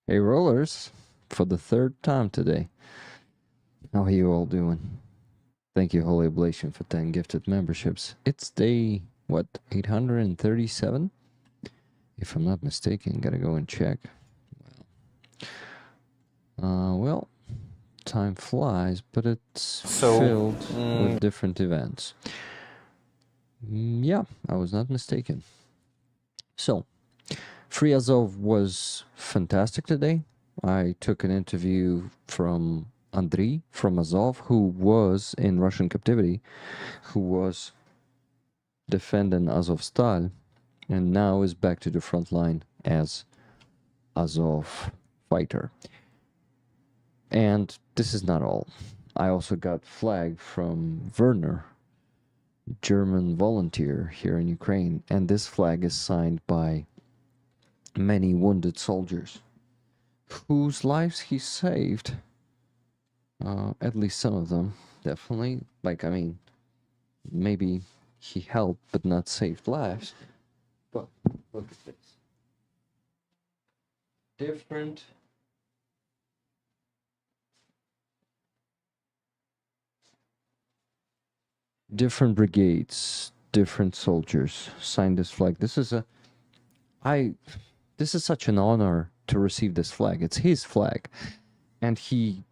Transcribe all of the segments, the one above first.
Hey, Rollers, for the third time today. How are you all doing? Thank you, Holy Oblation, for 10 gifted memberships. It's day, 837? If I'm not mistaken, gotta go and check. Well, time flies, but it's filled with different events. Yeah, I was not mistaken. So, Free Azov was fantastic today. I took an interview from Andriy from Azov, who was in Russian captivity, who was defending Azovstal, and now is back to the front line as Azov fighter. And this is not all. I also got flag from Werner, German volunteer here in Ukraine, and this flag is signed by many wounded soldiers whose lives he saved. At least some of them, definitely. Maybe he helped but not saved lives. But look at this. Different brigades, different soldiers signed this flag. This is such an honor to receive this flag. It's his flag, and he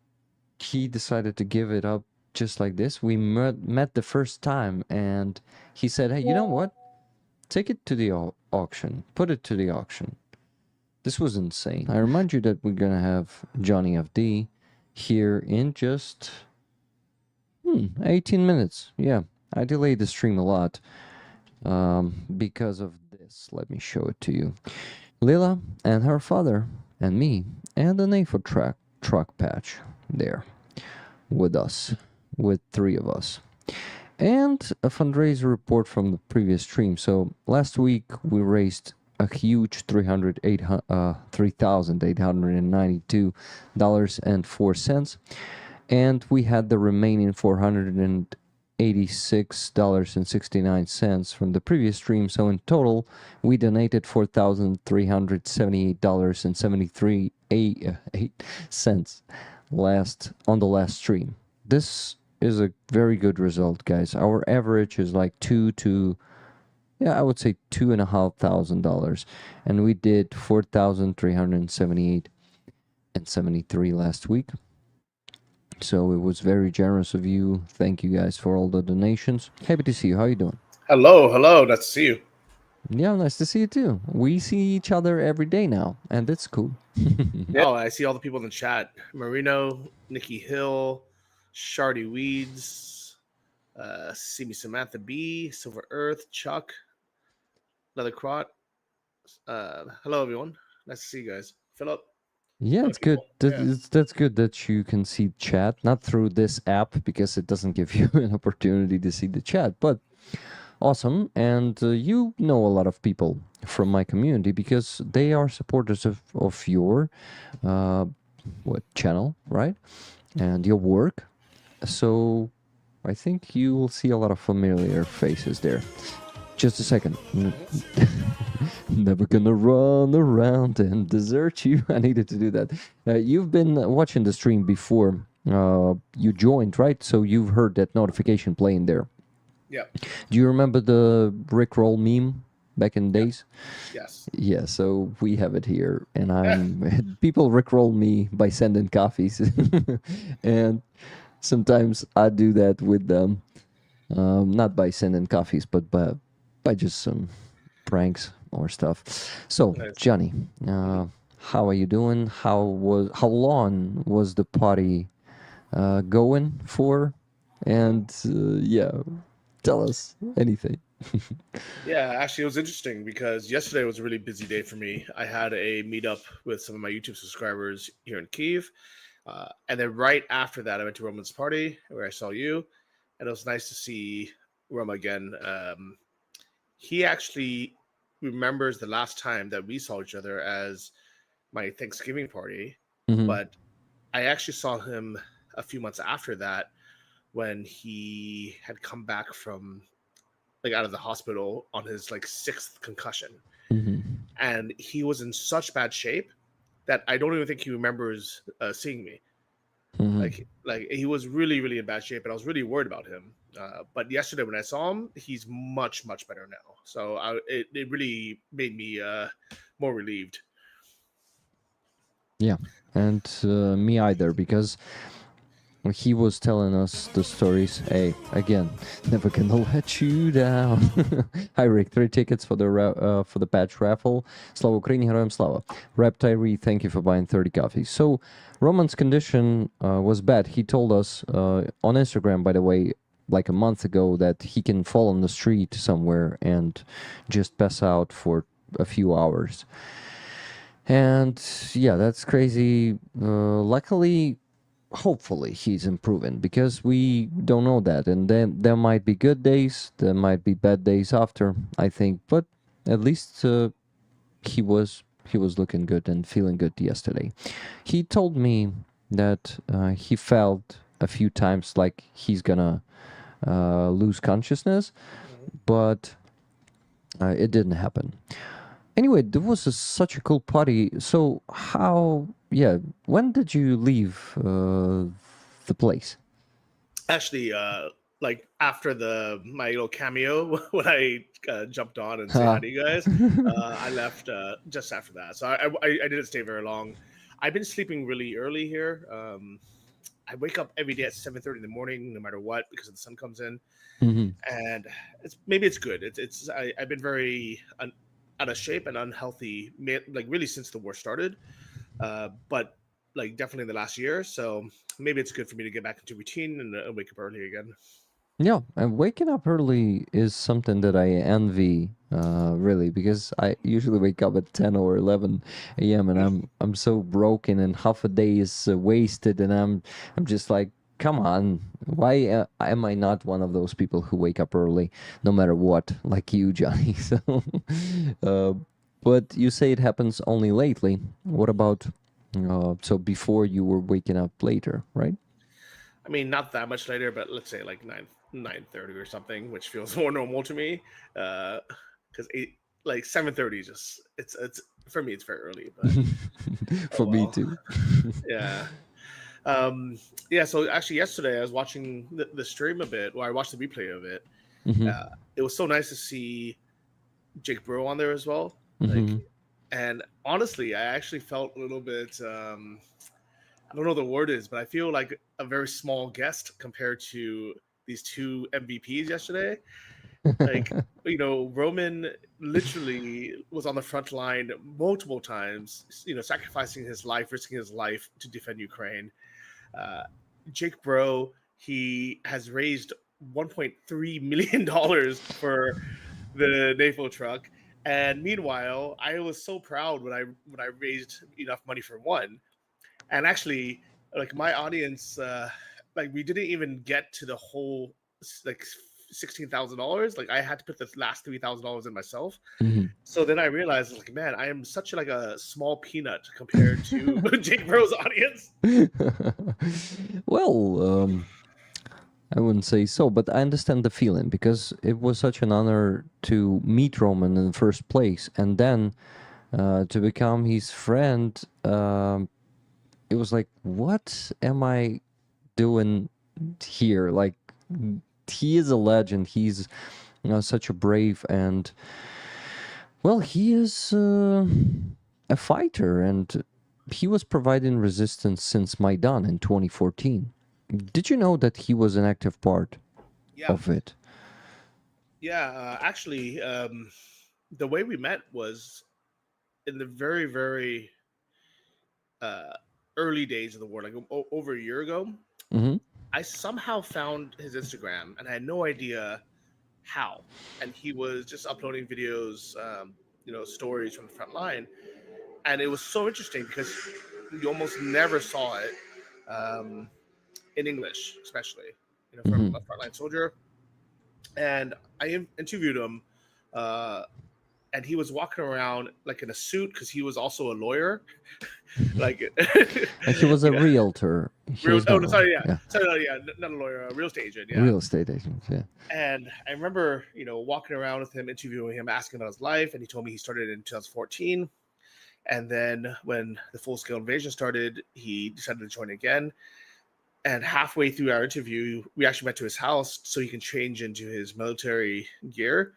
decided to give it up just like this. We met the first time, and he said, "Hey, you know what? Take it to the auction. Put it to the auction." This was insane. I remind you that we're gonna have Johnny FD here in just 18 minutes. Yeah, I delayed the stream a lot because of this. Let me show it to you. Lila and her father and me and an A4 truck patch there with us, with three of us. And a fundraiser report from the previous stream. So last week we raised a huge $3,892.04, and we had the remaining $486.69 from the previous stream. So in total, we donated $4,378.73 on the last stream. This is a very good result, guys. Our average is like I would say $2,500, and we did $4,378.73 last week. So it was very generous of you. Thank you guys for all the donations. Happy to see you. How you doing? Hello. Nice to see you. Yeah, nice to see you too. We see each other every day now, and it's cool. Oh, I see all the people in the chat: Marino, Nikki Hill, Shardy Weeds, see me Samantha B, Silver Earth, Chuck, Leather Crot. Hello everyone. Nice to see you guys. Philip. Yeah, it's good. Yeah. That's good that you can see chat, not through this app because it doesn't give you an opportunity to see the chat, but awesome. And you know a lot of people from my community because they are supporters of your channel, right? And your work. So I think you will see a lot of familiar faces there. Just a second. Never gonna run around and desert you. I needed to do that. You've been watching the stream before you joined, right? So you've heard that notification playing there. Yeah. Do you remember the Rickroll meme back in the days? Yes. Yeah, so we have it here, and people Rickroll me by sending coffees, and sometimes I do that with them, not by sending coffees, but by just some pranks or stuff. So, Nice. Johnny, how are you doing? How long was the party going for? And yeah, tell us anything. Yeah, actually, it was interesting because yesterday was a really busy day for me. I had a meetup with some of my YouTube subscribers here in Kiev. And then right after that, I went to Roman's party where I saw you. And it was nice to see Roma again. He actually remembers the last time that we saw each other as my Thanksgiving party. Mm-hmm. But I actually saw him a few months after that when he had come back from like out of the hospital on his like sixth concussion, Mm-hmm. and he was in such bad shape that I don't even think he remembers seeing me. Hmm. Like he was really really in bad shape, and I was really worried about him. But yesterday when I saw him, he's much much better now. So it really made me more relieved. Yeah, and me either, because he was telling us the stories. Hey, again, never gonna let you down. Hi Rick, 3 tickets for the patch raffle. Slava Ukraini, героям слава. Rep Tyree, thank you for buying 30 coffees. So Roman's condition was bad. He told us on Instagram, by the way, like a month ago, that he can fall on the street somewhere and just pass out for a few hours. And yeah, that's crazy. Luckily, hopefully he's improving, because we don't know that, and then there might be good days, there might be bad days after, I think, but at least he was looking good and feeling good yesterday. He told me that he felt a few times like he's gonna lose consciousness, but it didn't happen. Anyway, there was such a cool party. So how? Yeah, when did you leave the place? Actually, like after the my little cameo when I jumped on and say hi Huh. to you guys, I left just after that. So I didn't stay very long. I've been sleeping really early here. I wake up every day at 7:30 in the morning, no matter what, because the sun comes in, Mhm. and maybe it's good. I've been very out of shape and unhealthy, like really since the war started, but like definitely in the last year. So maybe it's good for me to get back into routine and wake up early again. Yeah, and waking up early is something that I envy, really, because I usually wake up at 10 or 11 a.m. and I'm so broken, and half a day is wasted, and I'm just like, come on, why am I not one of those people who wake up early, no matter what, like you, Johnny? So, uh, but you say it happens only lately. What about so before you were waking up later, right? I mean, not that much later, but let's say like 9:30 or something, which feels more normal to me. Because like 7:30 is just it's for me it's very early, but oh For me well. too. Yeah. Um, yeah. So actually, yesterday I was watching the stream a bit, or I watched the replay of it. Hmm. Uh, it was so nice to see Jake Bro on there as well. Like, Hmm. and honestly, I actually felt a little bit. I don't know what the word is, but I feel like a very small guest compared to these two MVPs yesterday. Like, Roman literally was on the front line multiple times, sacrificing his life, risking his life to defend Ukraine. Uh, Jake Bro, he has raised $1.3 million for the naval truck. And meanwhile, I was so proud when I raised enough money for one. And actually, like my audience, like we didn't even get to the whole like $16,000. Like I had to put the last $3,000 in myself. Hmm. So then I realized, like, man, I am such like a small peanut compared to Jake Bro's audience. Well, I wouldn't say so, but I understand the feeling, because it was such an honor to meet Roman in the first place, and then to become his friend. It was like, what am I doing here? Like, he is a legend. He's such a brave, and well, he is a fighter, and he was providing resistance since Maidan in 2014. Did you know that he was an active part Yeah, of it? yeah. Actually, the way we met was in the very, very uh, early days of the war, like over a year ago. Hmm. I somehow found his Instagram, and I had no idea how. And he was just uploading videos, stories from the front line, and it was so interesting because you almost never saw it um, in English, especially from Hmm. a frontline soldier. And I interviewed him, uh, and he was walking around like in a suit because he was also a lawyer, like He was a realtor. He real. was Oh, not no, a, sorry, yeah, yeah, sorry, no, yeah, not a lawyer, a real estate agent, yeah. real estate agent. Yeah. And I remember, walking around with him, interviewing him, asking about his life, and he told me he started in 2014. And then when the full scale invasion started, he decided to join again. And halfway through our interview, we actually went to his house so he can change into his military gear.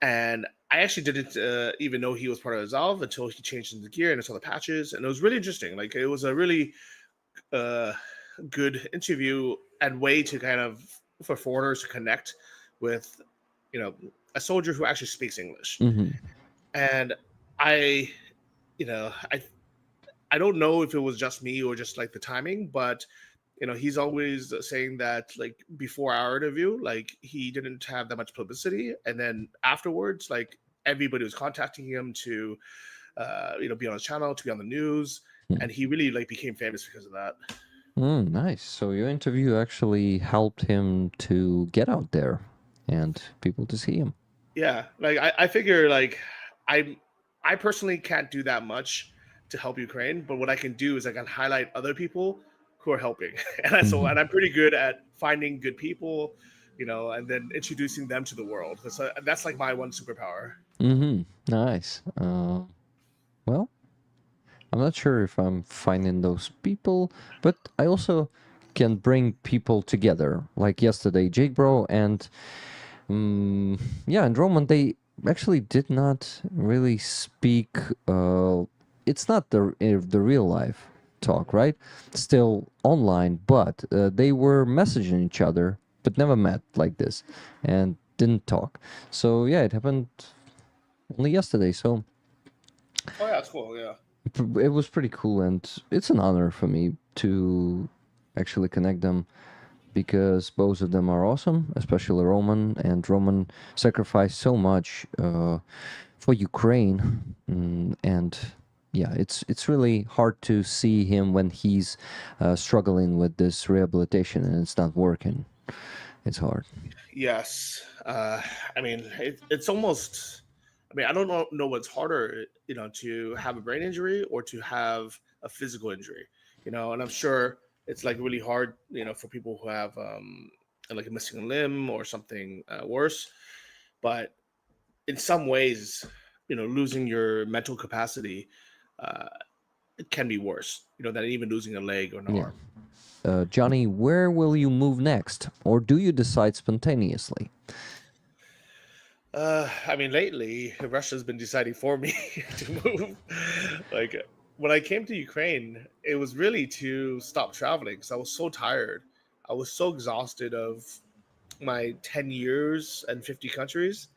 And I actually didn't even know he was part of Resolve until he changed into gear and I saw the patches. And it was really interesting. Like, it was a really uh, good interview and way to kind of, for foreigners to connect with, you know, a soldier who actually speaks English. Mm-hmm. And I, you know, I don't know if it was just me or just like the timing, but he's always saying that like before our interview, like he didn't have that much publicity, and then afterwards, like everybody was contacting him to, be on his channel, to be on the news, and he really like became famous because of that. Nice. So your interview actually helped him to get out there and people to see him. Yeah, like I figure like I I personally can't do that much to help Ukraine, but what I can do is I can highlight other people who are helping, and I'm pretty good at finding good people, and then introducing them to the world. That's like my one superpower. Mm-hmm. Nice. Well, I'm not sure if I'm finding those people, but I also can bring people together. Like yesterday, Jake Bro and and Roman, they actually did not really speak. It's not the real life talk, right? Still online, but they were messaging each other, but never met like this, and didn't talk. So yeah, it happened only yesterday. So Oh yeah, it's cool. Yeah. it was pretty cool, and it's an honor for me to actually connect them because both of them are awesome, especially Roman. And Roman sacrificed so much for Ukraine, and yeah, it's really hard to see him when he's struggling with this rehabilitation and it's not working. It's hard. Yes. I mean, it's almost. I mean, I don't know what's harder, to have a brain injury or to have a physical injury, and I'm sure it's like really hard, for people who have like a missing limb or something worse. But in some ways, losing your mental capacity, uh, it can be worse, than even losing a leg or an Yeah. arm. Johnny, where will you move next? Or do you decide spontaneously? I mean, lately Russia's been deciding for me to move. Like when I came to Ukraine, it was really to stop traveling because I was so tired. I was so exhausted of my 10 years and 50 countries.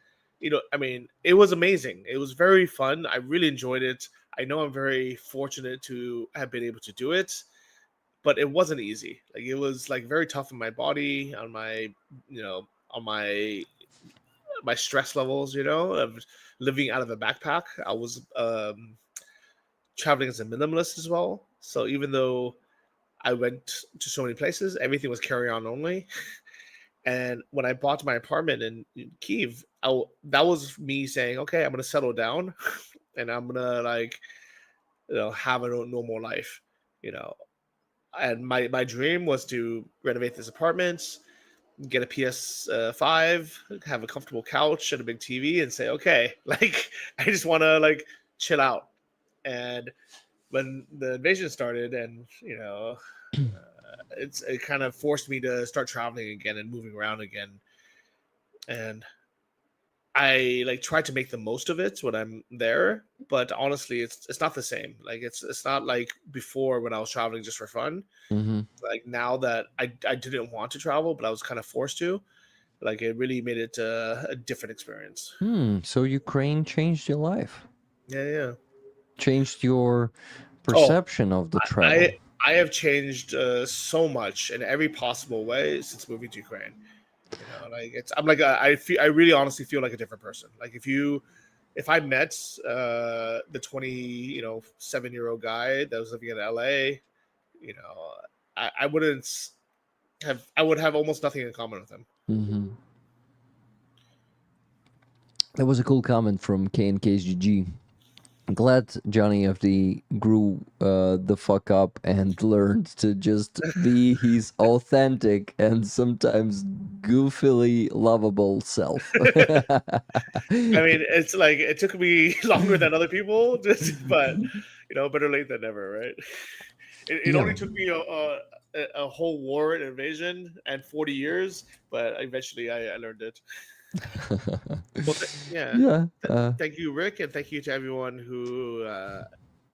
I mean, it was amazing. It was very fun. I really enjoyed it. I know I'm very fortunate to have been able to do it, but it wasn't easy. Like it was like very tough on my body, on my, on my stress levels, of living out of a backpack. I was traveling as a minimalist as well. So even though I went to so many places, everything was carry on only. And when I bought my apartment in Kiev, that was me saying, okay, I'm going to settle down and I'm going to like, have a normal life, you know. And my dream was to renovate this apartment, get a PS5, have a comfortable couch and a big TV, and say, okay, like I just want to like chill out. And when the invasion started, and it kind of forced me to start traveling again and moving around again. And I like tried to make the most of it when I'm there, but honestly, it's not the same. Like it's not like before when I was traveling just for fun. Mm-hmm. Like now that I didn't want to travel, but I was kind of forced to. Like it really made it a different experience. So Ukraine changed your life, Yeah, yeah. changed your Oh, perception of the I travel. I have changed so much in every possible way since moving to Ukraine. Like I'm like I really honestly feel like a different person. Like if I met the 27-year-old guy that was living in LA, you know, I wouldn't I would have almost nothing in common with him. Mm-hmm. That was a cool comment from KNKSGG. glad Johnny FD grew the fuck up and learned to just be his authentic and sometimes goofily lovable self. I mean, it's like it took me longer than other people, but better late than never, right? It Yeah. only took me a whole war and invasion and 40 years, but eventually I learned it. Well, yeah. Yeah. Thank you, Rick, and thank you to everyone who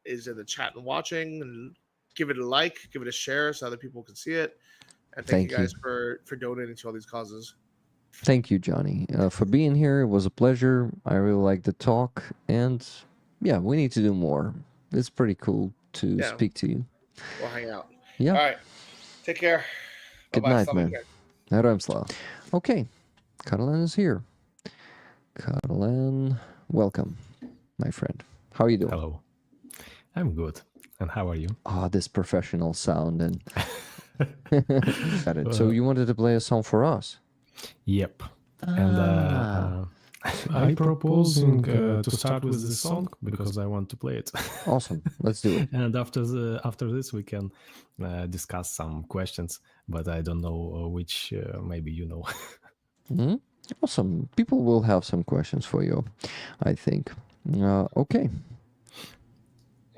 is in the chat and watching. And give it a like, give it a share, so other people can see it. And thank you Thank you. guys for donating to all these causes. Thank you, Johnny, for being here. It was a pleasure. I really like the talk. And yeah, we need to do more. It's pretty cool to speak to you. We'll hang out. Yeah. All right. Take care. Good Bye-bye. night, man. Herojem slava. Okay. Catalan is here. Catalan, welcome, my friend. How are you doing? Hello. I'm good. And how are you? Ah, this professional sound and got it. So you wanted to play a song for us? Yep. And I proposing to start with this song because I want to play it. Awesome. Let's do it. And after this we can discuss some questions, but I don't know which maybe you know. Mm-hmm. Awesome. People will have some questions for you, I think. Okay.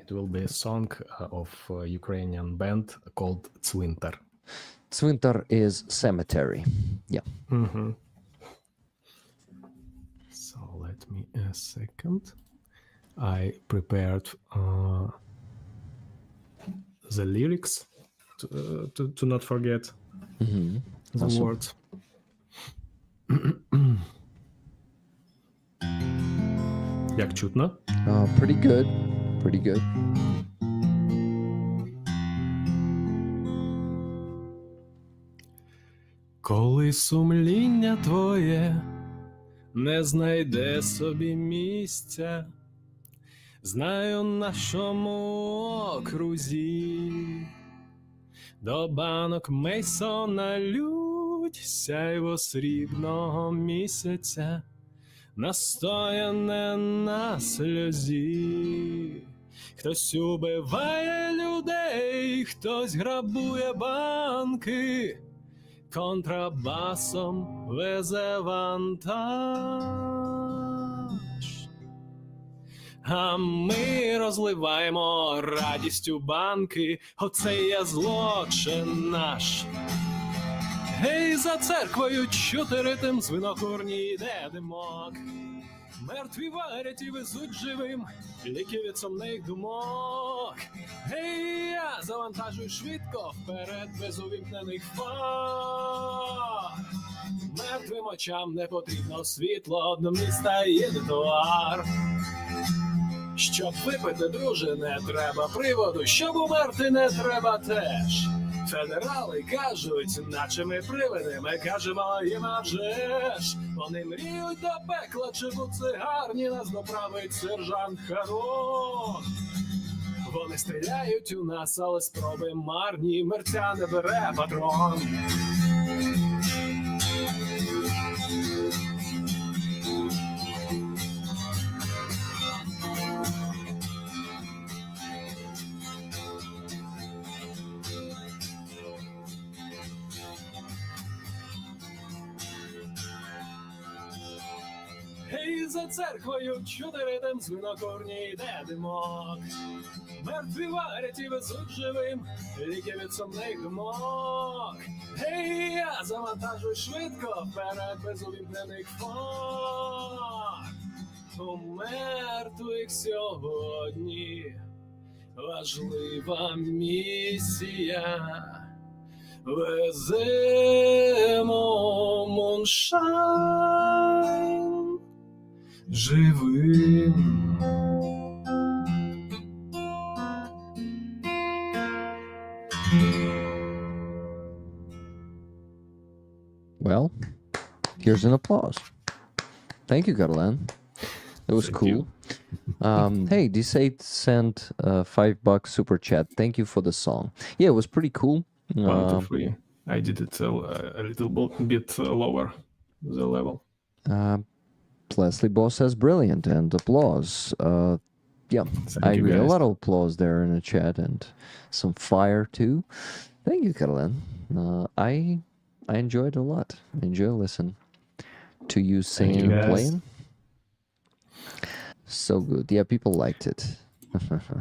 It will be a song of a Ukrainian band called Cvintar. Cvintar is cemetery. Yeah. Mm-hmm. So let me a second. I prepared the lyrics to not forget the Awesome. words. Як чутно? Pretty good. Pretty good. Коли сумління твоє не знайде собі місця, знаю в нашому окрузі, до банок Мейсона лють сяйво срібного місяця, настояне на сльозі. Хтось убиває людей, хтось грабує банки, контрабасом везе вантаж. А ми розливаємо радістю банки, оце є злочин наш. Гей, за церквою чути ритм, з винокурні йде димок. Мертві варять і везуть живим ліки від сумних думок. Гей, я завантажую швидко вперед без увімкнених фар. Мертвим очам не потрібно світло, до міста їде товар. Щоб випити, друже, не треба приводу, щоб умерти не треба теж. Федерали кажуть, наче ми привиди, ми кажемо їм, а вже ж. Вони мріють до пекла, чи у цигарні нас доправить сержант Харон. Вони стріляють у нас, але спроби марні, мерця не бере патрон. Гей, за церквою чути ритм, з винокурні йде димок. Мертві варять і везуть живим ліки від сумних думок. Гей, я завантажую швидко вперед без увімкнених фар. У мертвих сьогодні важлива місія. Веземо муншайн живим. Well, here's an applause. Thank you, Catalan. It was Thank cool. Hey, D8 sent $5 super chat. Thank you for the song. Yeah, it was pretty cool. 1 to 3. I did it a little bit lower, the level. Leslie Boss says brilliant and applause. Yeah, Thank I you, agree. A guys. lot of applause there in the chat and some fire too. Thank you, Caroline. I enjoyed a lot. I enjoy listening to you Thank you, singing and guys. playing. So good. Yeah, people liked it.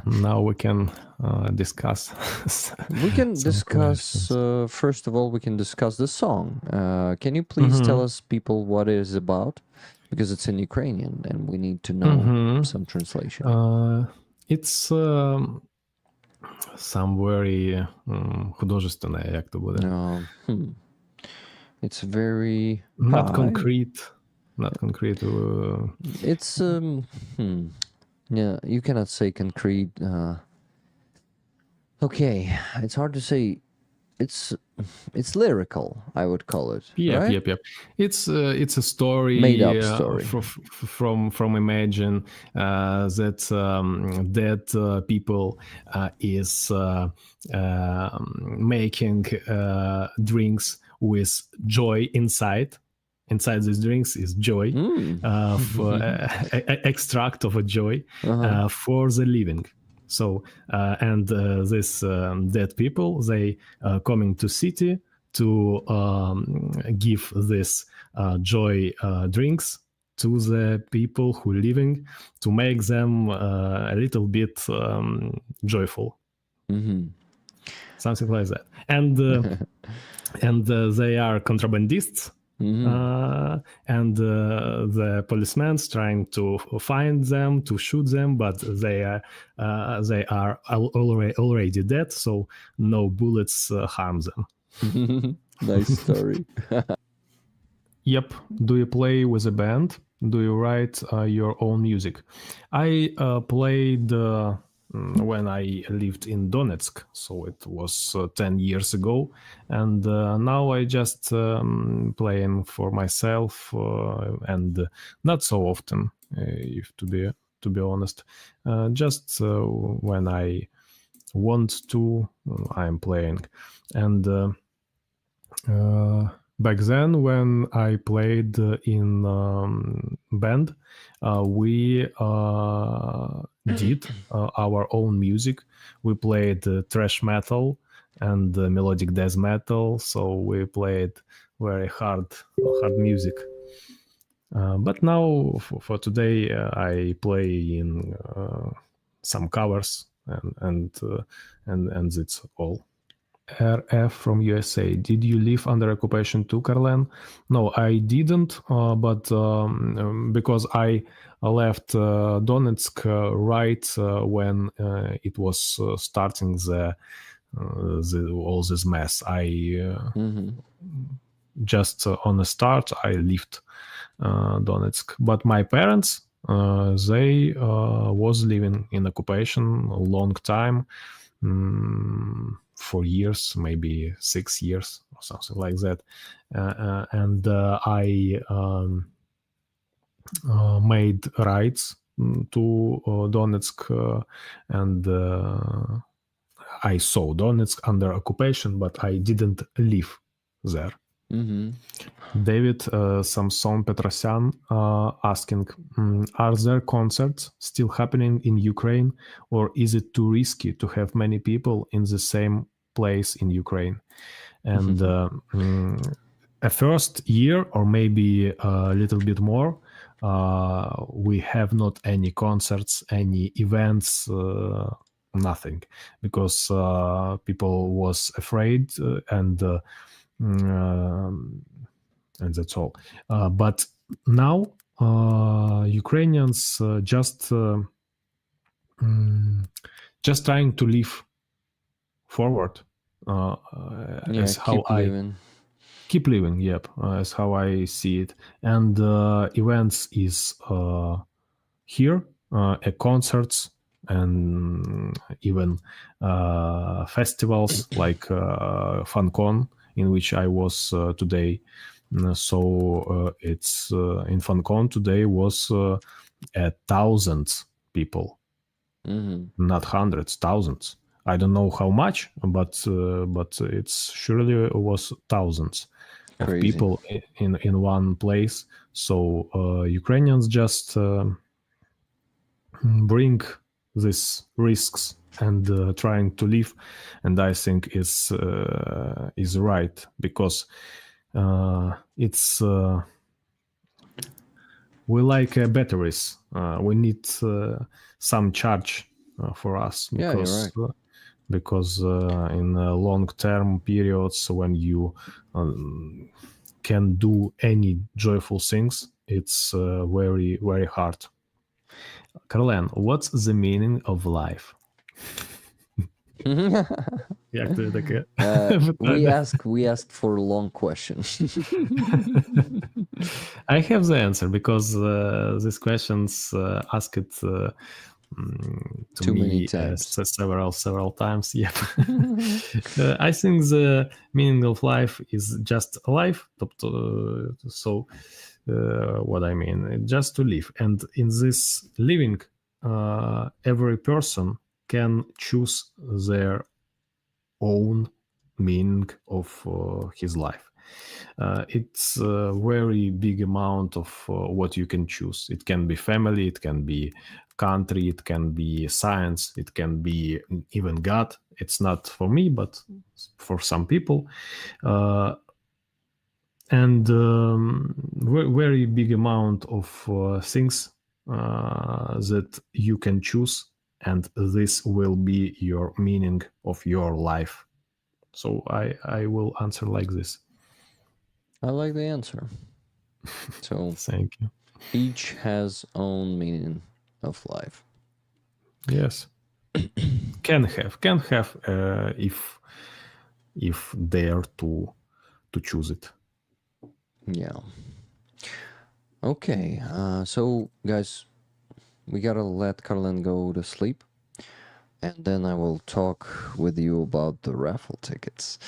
Now we can discuss. We can some discuss. questions. First of all, we can discuss the song. Can you please tell us, people, what it is about? Because it's in Ukrainian, and we need to know some translation. It's some very художественное, як то буде. It's very Not high. concrete. Not concrete. It's yeah, you cannot say concrete. Okay, it's hard to say. It's lyrical, I would call it. Yep, right? yep. It's a story, Made up story. From Imagine that dead people is making drinks with joy inside. Inside these drinks is joy, extract of a joy for the living. So and this dead people, they coming to city to give this joy drinks to the people who living, to make them a little bit joyful, something like that. And they are contrabandists. And the policeman's trying to find them, to shoot them, but they are already dead, so no bullets harm them. Nice story. Yep. Do you play with a band? Do you write your own music? I played when I lived in Donetsk, so it was 10 years ago, and now I just playing for myself, and not so often, if to be honest. Just when I want to, I'm playing, and back then when I played in band, we did our own music. We played thrash metal and melodic death metal, so we played very hard music. But now for today, I play in some covers, and that's all. RF from USA. Did you live under occupation too, Carlen? No, I didn't, but because I left Donetsk right when it was starting all this mess. I just on the start I left Donetsk, but my parents they was living in occupation a long time. 4 years, maybe 6 years or something like that. And I made rides to Donetsk, and I saw Donetsk under occupation, but I didn't live there. David Samson Petrosyan asking, are there concerts still happening in Ukraine, or is it too risky to have many people in the same place in Ukraine? And a first year, or maybe a little bit more, we have not any concerts, any events, nothing, because people was afraid, and that's all. But now Ukrainians just trying to live forward. As how keep living. Yep, as how I see it. And events is here, concerts, and even festivals like FunCon, in which I was today. So it's in FunCon today was 1,000 people, not hundreds, thousands. I don't know how much, but it's surely was thousands of people in one place. So Ukrainians just bring these risks and trying to live, and I think is right, because it's we like batteries. We need some charge for us, Yeah, you're right. because in long-term periods when you can do any joyful things, it's very, very hard. Caroline, what's the meaning of life? Як тобі таке we питання? asked for a long question. I have the answer, because these questions asked to Too many me times. several times. Yep. I think the meaning of life is just life. So what I mean, just to live, and in this living, every person can choose their own meaning of his life. It's a very big amount of what you can choose. It can be family, it can be country, it can be science, it can be even God. It's not for me, but for some people. And very big amount of things that you can choose, and this will be your meaning of your life. So I will answer like this. I like the answer. So Thank you. each has own meaning of life. Yes. can have if dare to choose it. Yeah. Okay. So guys, we gotta let Caroline go to sleep, and then I will talk with you about the raffle tickets.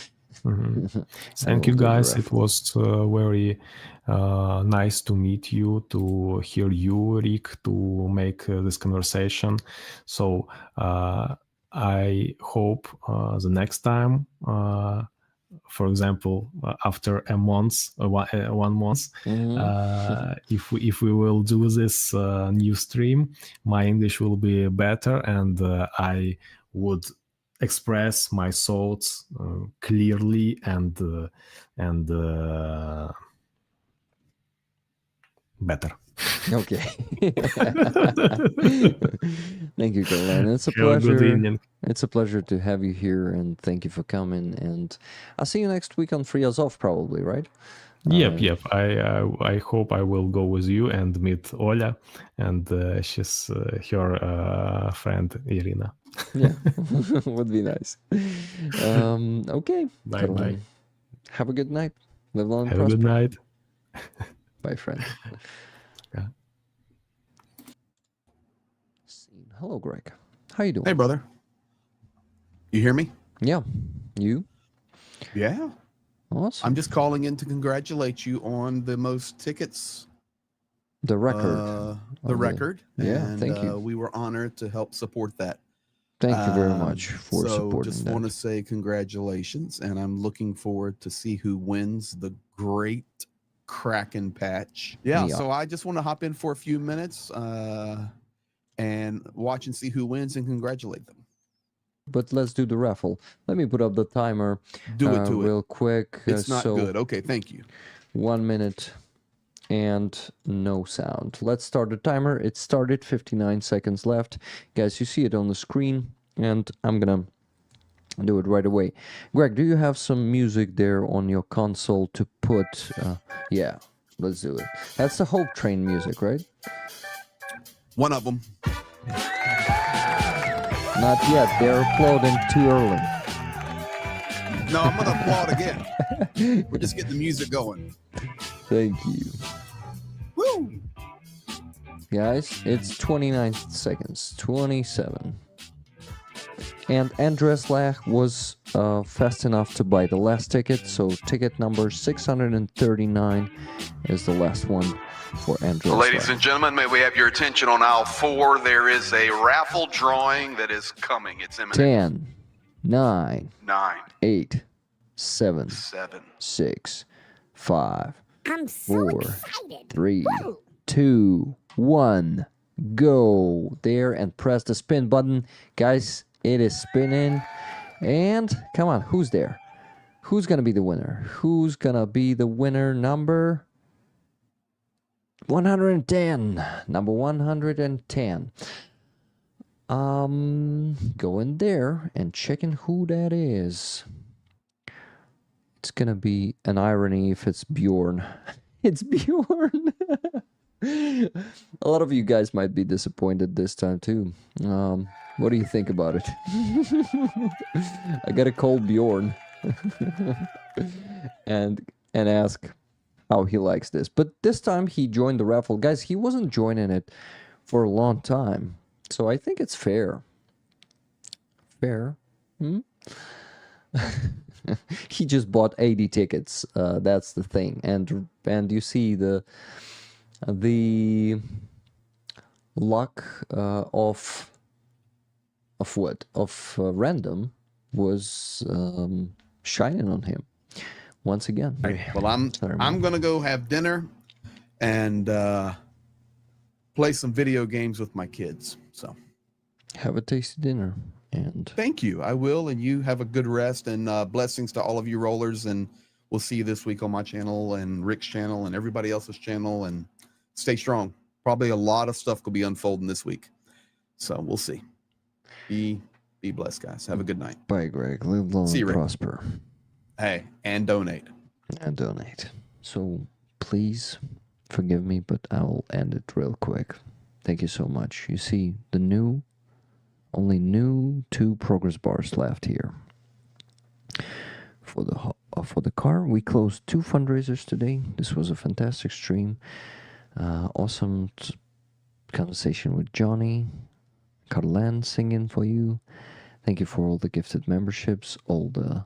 Thank you, guys. It was very nice to meet you, to hear you, Rick, to make this conversation. So I hope the next time, for example, after a month, 1 month, if we will do this new stream, my English will be better, and I would express my thoughts clearly and better. Okay. Thank you, Caroline. It's a Have a good pleasure. evening. It's a pleasure to have you here, and thank you for coming. And I'll see you next week on Free Us Off, probably, right? Yep. I hope I will go with you and meet Oля, and she's her friend Irina. Yeah, would be nice. Okay. Bye Caroline, bye. have a good night. Live long and Have a prosper. good night. Bye, friend. Yeah. Hello, Greg. How you doing? Hey, brother. You hear me? Yeah. You? Yeah. Awesome. I'm just calling in to congratulate you on the most tickets. The record. The record. Yeah, and, thank you. We were honored to help support that. Thank you very much for supporting just that. want to say congratulations, and I'm looking forward to see who wins the great Kraken patch. Yeah, so I just want to hop in for a few minutes and watch and see who wins and congratulate them. But let's do the raffle. Let me put up the timer real quick. It's not good. Okay, thank you. 1 minute and no sound. Let's start the timer. It started, 59 seconds left. Guys, you see it on the screen, and I'm gonna do it right away. Greg, do you have some music there on your console to put? Yeah, let's do it. That's the Hope Train music, right? One of them. Not yet. They're applauding too early. No, I'm going to applaud again. We're just getting the music going. Thank you. Woo! Guys, it's 29 seconds. 27. And Andres Lach was fast enough to buy the last ticket, so ticket number 639 is the last one for Andres Ladies and gentlemen, may we have your attention on aisle 4. There is a raffle drawing that is coming. It's imminent. 10, 9, 9, 8, 7, 7, 6, 5, I'm so 4, excited. 3, Woo! 2, 1. go there and press the spin button. Guys, it is spinning. And come on, who's there? Who's going to be the winner? Who's going to be the winner? Number 110. Number 110. Going there and checking who that is. It's going to be an irony if it's Bjorn. It's Bjorn. A lot of you guys might be disappointed this time too. What do you think about it? I gotta call Bjorn and ask how he likes this. But this time he joined the raffle. Guys, he wasn't joining it for a long time. So I think it's fair. Fair. He just bought 80 tickets. That's the thing. And you see the luck of what? Of random was shining on him once again. Well, I'm gonna go have dinner and play some video games with my kids. So have a tasty dinner. And thank you. I will, and you have a good rest, and blessings to all of you rollers, and we'll see you this week on my channel and Rick's channel and everybody else's channel, and stay strong. Probably a lot of stuff could be unfolding this week. So we'll see. Be blessed, guys. Have a good night. Bye, Greg. Live long and prosper. Hey, and donate. And donate. So please forgive me, but I'll end it real quick. Thank you so much. You see, only new 2 progress bars left here. For the car, we closed 2 fundraisers today. This was a fantastic stream. Awesome conversation with Johnny. Carlen singing for you. Thank you for all the gifted memberships, all the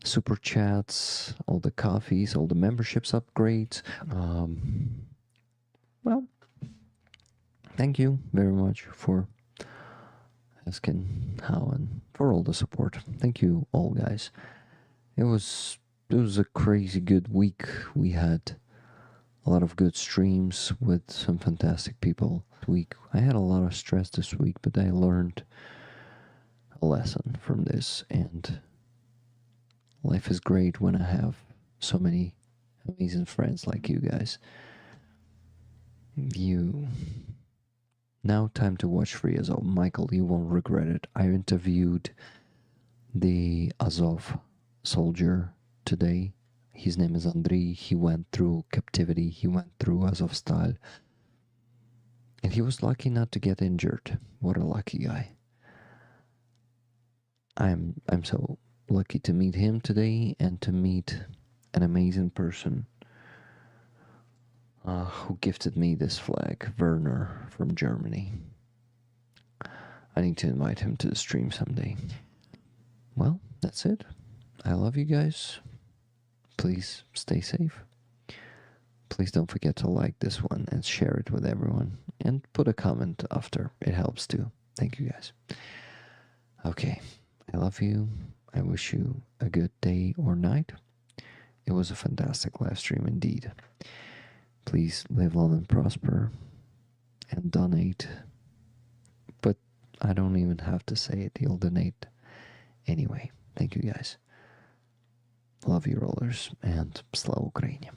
super chats, all the coffees, all the memberships upgrades. Well, thank you very much for asking how and for all the support. Thank you all, guys. It was a crazy good week. We had a lot of good streams with some fantastic people this week. I had a lot of stress this week, but I learned a lesson from this, and life is great when I have so many amazing friends like you guys. Now time to watch Free Azov. Michael, you won't regret it. I interviewed the Azov soldier today. His name is Andriy. He went through captivity. He went through Azov style. And he was lucky not to get injured. What a lucky guy. I'm so lucky to meet him today and to meet an amazing person who gifted me this flag, Werner from Germany. I need to invite him to the stream someday. Well, that's it. I love you guys. Please stay safe. Please don't forget to like this one and share it with everyone. And put a comment after. It helps too. Thank you guys. Okay. I love you. I wish you a good day or night. It was a fantastic live stream indeed. Please live long and prosper and donate. But I don't even have to say it. You'll donate anyway. Thank you guys. Love you, rollers, and Slava Ukraini.